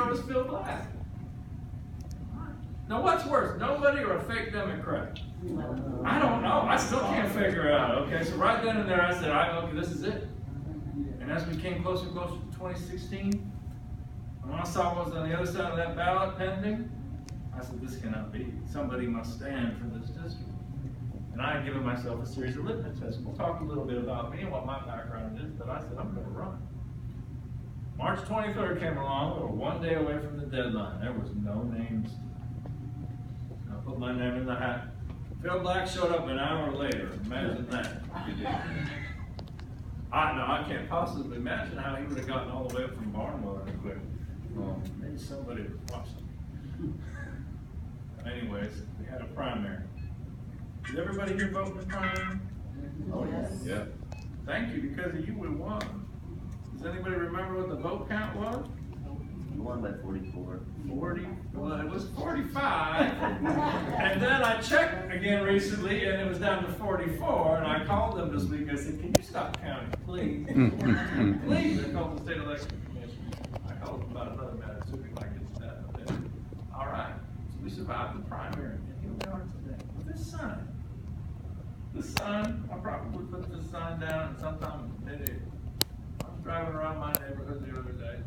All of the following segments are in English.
know it was Phil Black. Now what's worse, nobody or a fake Democrat? I don't know. I still can't figure it out. Okay, so right then and there I said, okay, this is it. And as we came closer and closer to 2016, when I saw what was on the other side of that ballot pending, I said, this cannot be. Somebody must stand for this district. And I had given myself a series of litmus tests. We'll talk a little bit about me and what my background is, but I said, I'm going to run. March 23rd came along, we were 1 day away from the deadline. There was no names. I put my name in the hat. Phil Black showed up an hour later. Imagine that. I can't possibly imagine how he would have gotten all the way up from Barnwell and quick. Maybe somebody was watching. Anyways, we had a primary. Did everybody here vote in the primary? Oh, yes. Yeah. Thank you, because of you we won. Does anybody remember what the vote count was? You won by 44. 40? Well, it was 45. And then I checked again recently, and it was down to 44. And I called them this week. I said, can you stop counting, please? Please. I called the state election commission. I called them about another matter, so we might get to that. All right. So we survived the primary. And here we are today. With this sign. This sign, I probably put this sign down sometime mid-April. I was driving around my neighborhood the other day.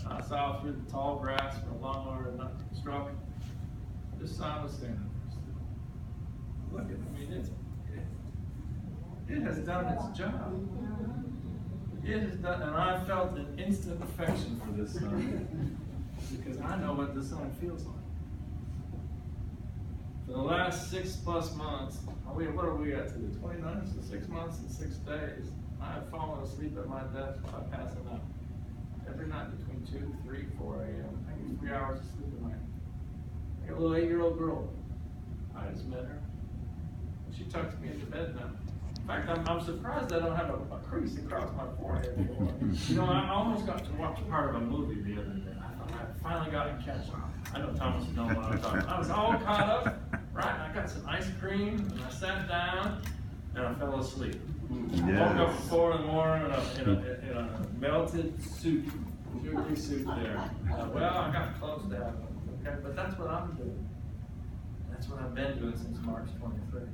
I saw through the tall grass where a lawnmower had not struck. This sign was standing there. Look at it. It has done its job. It has done, and I felt an instant affection for this sign because I know what this sign feels like. For the last 6+ months, what are we at today? 29, so 6 months and 6 days. I have fallen asleep at my desk by passing out. Every night between 2, 3, 4 a.m. I get 3 hours of sleep a night. I got a little 8-year-old girl. I just met her. She tucks me into bed now. In fact, I'm surprised I don't have a crease across my forehead anymore. You know, I almost got to watch part of a movie the other day. I thought I finally got to catch up. I know Thomas would know what I'm talking about. I was all caught up, right? I got some ice cream, and I sat down, and I fell asleep. Yes. I woke up at 4 in the morning in a melted soup, sugary soup there. Well, I got close to having it, okay? But that's what I'm doing. That's what I've been doing since March 23rd.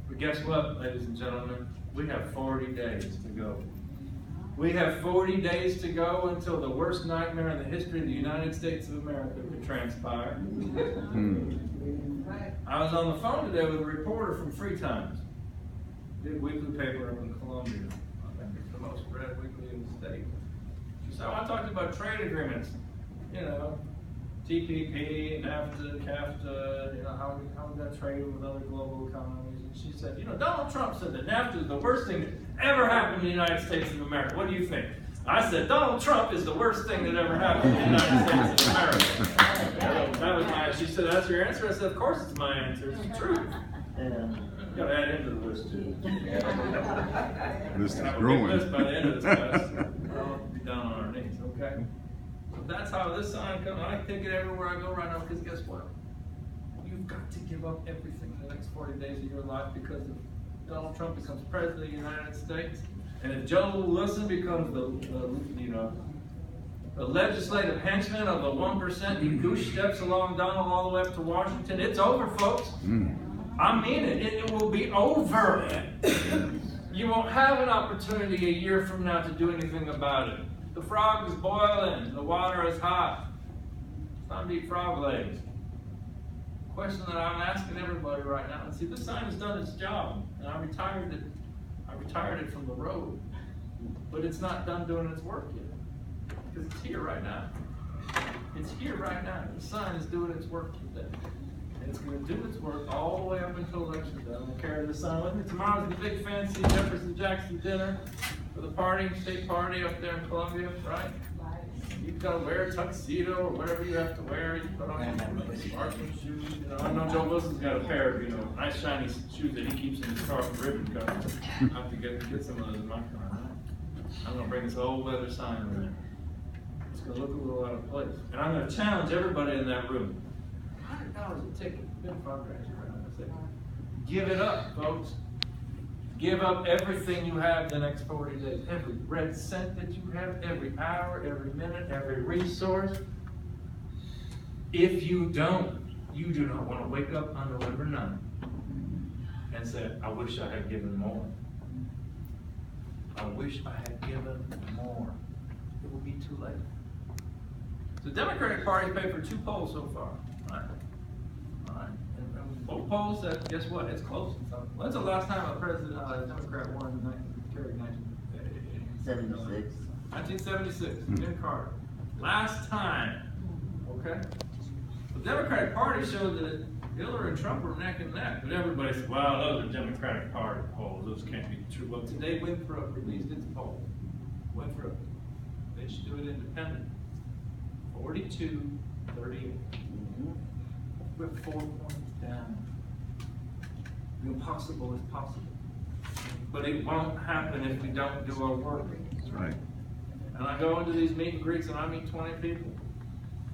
But guess what, ladies and gentlemen? We have 40 days to go. We have 40 days to go until the worst nightmare in the history of the United States of America could transpire. I was on the phone today with a reporter from Free Times. Big weekly paper up in Columbia. I think it's the most read weekly in the state. She said, I talked about trade agreements, you know, TPP, NAFTA, CAFTA, you know, how we got trade with other global economies. And she said, you know, Donald Trump said that NAFTA is the worst thing that ever happened in the United States of America. What do you think? I said, Donald Trump is the worst thing that ever happened in the United States of America. That was my, she said, that's your answer? I said, of course it's my answer. It's the truth. You gotta add him to the list too. List is growing. growing. By the end of this class, we'll all be down on our knees, okay? So that's how this sign comes. I take it everywhere I go right now because guess what? You've got to give up everything in the next 40 days of your life because if Donald Trump becomes president of the United States, and if Joe Wilson becomes the legislative henchman of the 1%, he goose steps along Donald all the way up to Washington, it's over, folks. I mean it. It will be over. You won't have an opportunity a year from now to do anything about it. The frog is boiling. The water is hot. It's time to eat frog legs. The question that I'm asking everybody right now, and see, this sign has done its job, and I retired it from the road, but it's not done doing its work yet, because it's here right now. It's here right now. The sign is doing its work today. And it's going to do its work all the way up until election day. I'm going to carry the sign with me. Tomorrow's the big fancy Jefferson Jackson dinner for the party, state party up there in Columbia, right? You've got to wear a tuxedo or whatever you have to wear. You put on your sparkling shoes. You know, I know Joe Wilson's got a pair of, nice shiny shoes that he keeps in his car from ribbon cutting. I have to get some of those in my car. I'm going to bring this old leather sign with me. It's going to look a little out of place. And I'm going to challenge everybody in that room. $100 a ticket, big fundraiser right now. Give it up, folks. Give up everything you have the next 40 days. Every red cent that you have, every hour, every minute, every resource. If you don't, you do not want to wake up on November 9th and say, I wish I had given more. I wish I had given more. It will be too late. The Democratic Party paid for 2 polls so far. All right. And both polls said, guess what? It's close. When's the last time a Democrat won carried 76. 1976, Jimmy Carter. Last time. Okay? The Democratic Party showed that Hillary and Trump were neck and neck, but everybody said, well, those are Democratic Party polls, those can't be true. Well, today Winthrop released its poll. Winthrop, they should do it independent. 42-38. We're 4 points down. The impossible is possible. But it won't happen if we don't do our work. That's right. And I go into these meet and greets and I meet 20 people.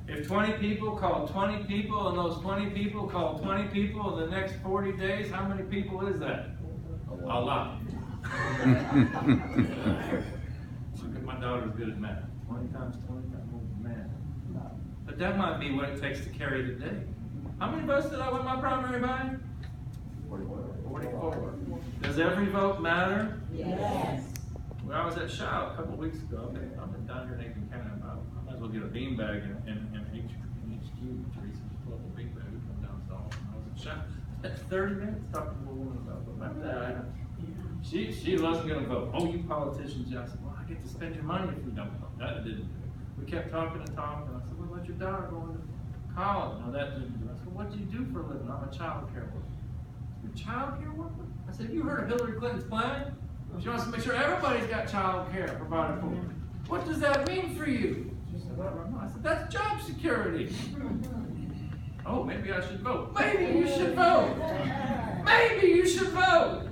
If 20 people call 20 people and those 20 people call 20 people in the next 40 days, how many people is that? A lot. Look at my daughter's good at math. 20 times 20 times more than math. But that might be what it takes to carry the day. How many votes did I win my primary by? 44. Does every vote matter? Yes. When I was at Shaw a couple of weeks ago, I've been down here in Aiken County about, I might as well get a beanbag and HQ, Teresa, just pull up a beanbag, we come down to all. I was at Shaw, that's 30 minutes talking to a woman about that. She wasn't going to vote. Oh, you politicians. I said, well, I get to spend your money if we don't vote. That didn't do it. We kept talking and talking. I said, what about your daughter going to college? No, that didn't do it. I said, what do you do for a living? I'm a child care worker. You're a child care worker? I said, have you heard of Hillary Clinton's plan? She wants to make sure everybody's got child care provided for them. What does that mean for you? She said, well, I don't know. I said, that's job security. Oh, maybe I should vote. Maybe you should vote. Maybe you should vote.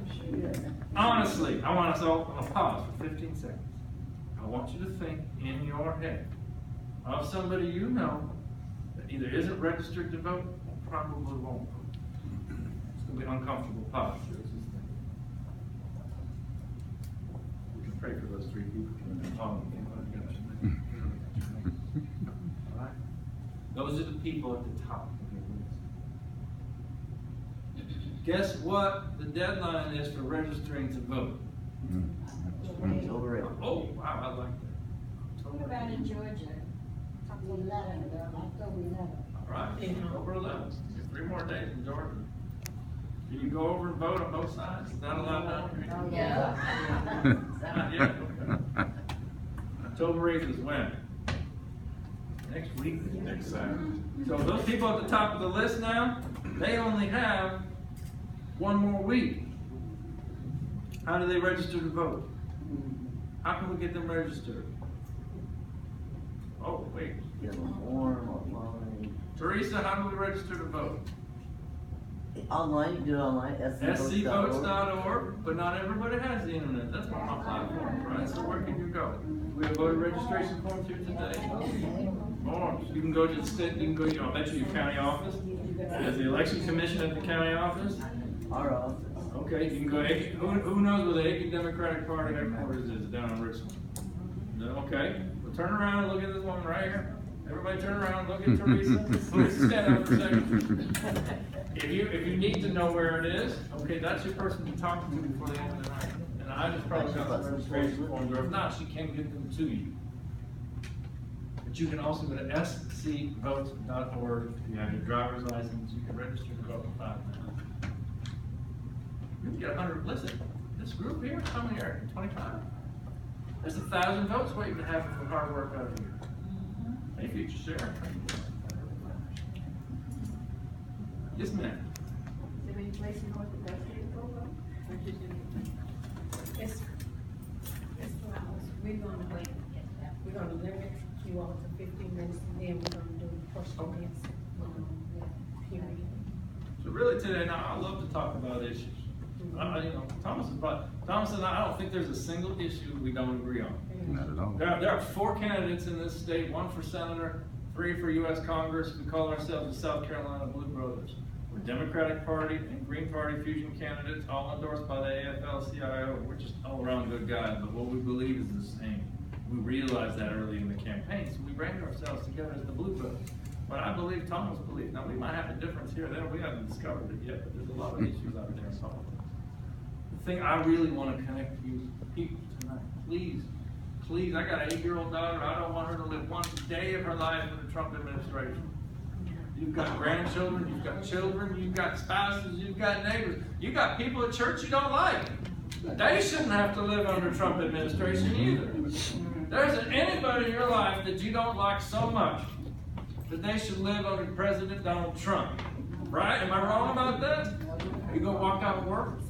Honestly, I want us all to pause for 15 seconds. I want you to think in your head of somebody you know that either isn't registered to vote or probably won't vote. It's going to be an uncomfortable pause. We can pray for those 3 people. All right? Those are the people at the top of your list. Guess what the deadline is for registering to vote? October 8th. Oh, wow, I like that. What about in Georgia? October 11th, October 11th. All right, October 11th. 3 more days in Georgia. Can you go over and vote on both sides? Is that allowed down here? Oh, yeah. Not yet? Okay. October 8th is when? Next week? Next Saturday. So those people at the top of the list now, they only have 1 more week. How do they register to vote? How can we get them registered? Oh, wait. Get them form online. Teresa, how do we register to vote? Online, you can do it online. scvotes.org, but not everybody has the internet. That's one of my platforms, right? So where can you go? We have voter registration forms here today. Forms. You can go to the state, you can go, I'll bet you your county office. There's the election commission at the county office. Our office. Okay, you can go, who knows where the Aiken Democratic Party headquarters is down in Richmond? No, okay, well turn around and look at this woman right here. Everybody turn around and look at Teresa. Please stand up for a second. If you need to know where it is, okay, that's your person to talk to before the end of the night. And I just probably got some registration forms, or if not, she can get them to you. But you can also go to scvotes.org. If you have your driver's license, you can register to vote in 5 minutes. You can get 100. Listen, this group here, how many are 25? There's 1,000 votes waiting to happen for hard work out here. Hey, future sheriff. Yes, ma'am. Is there any place in North Augusta to go vote? Or just in- It's 4 hours. We're gonna limit you all to 15 minutes, and then we're gonna do question and answer, period. So really today, now I love to talk about issues. Thomas and I don't think there's a single issue we don't agree on. Not at all. There are 4 candidates in this state, 1 for senator, 3 for U.S. Congress. We call ourselves the South Carolina Blue Brothers. We're Democratic Party and Green Party fusion candidates, all endorsed by the AFL-CIO. We're just all around good guys, but what we believe is the same. We realized that early in the campaign, so we branded ourselves together as the Blue Bills. But I believe Thomas believes. Now, we might have a difference here or there. We haven't discovered it yet, but there's a lot of issues out there in politics. The thing I really want to connect to you people tonight, please, I got an 8-year-old daughter. I don't want her to live one day of her life in the Trump administration. You've got grandchildren, you've got children, you've got spouses, you've got neighbors. You've got people at church you don't like. They shouldn't have to live under Trump administration either. There isn't anybody in your life that you don't like so much that they should live under President Donald Trump. Right? Am I wrong about that? Are you going to walk out of work?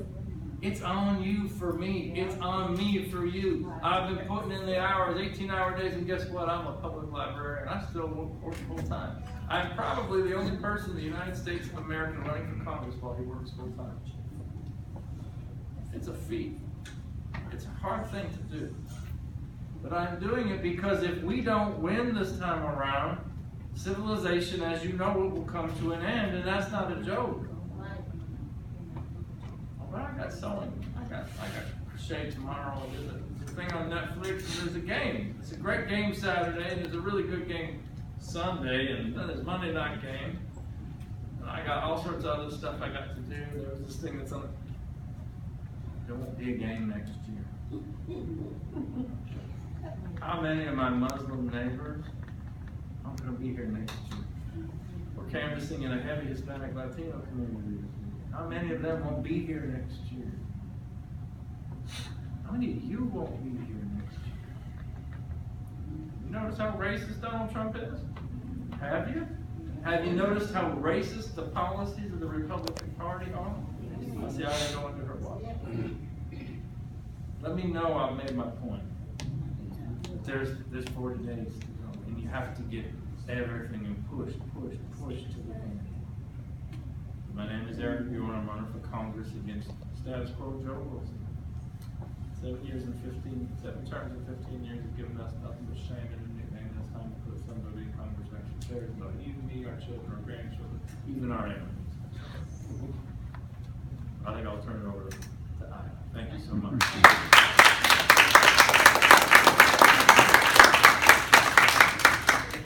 It's on you for me. It's on me for you. I've been putting in the hours, 18-hour days, and guess what? I'm a public librarian. I still work full-time. I'm probably the only person in the United States of America running for Congress while he works full-time. It's a feat. It's a hard thing to do. But I'm doing it because if we don't win this time around, civilization, as you know, it will come to an end, and that's not a joke. But I got sewing. I got crochet tomorrow. There's a thing on Netflix, and there's a game. It's a great game Saturday, and there's a really good game Sunday, and then there's Monday night game. And I got all sorts of other stuff I got to do. There was this thing that's on. There won't be a game next year. How many of my Muslim neighbors aren't going to be here next year? We're canvassing in a heavy Hispanic Latino community. How many of them won't be here next year? How many of you won't be here next year? You notice how racist Donald Trump is? Have you? Have you noticed how racist the policies of the Republican Party are? See how they go into her watch. Let me know I've made my point. There's 40 days to go, and you have to get everything and push to the end. My name is Arik Bjorn. I'm running for Congress against status quo Joe Wilson. 7 terms and 15 years have given us nothing but shame and a nickname. It's time to put somebody in Congress who actually cares about you, me, our children, our grandchildren, even our enemies. I think I'll turn it over to Arik. Thank you so much.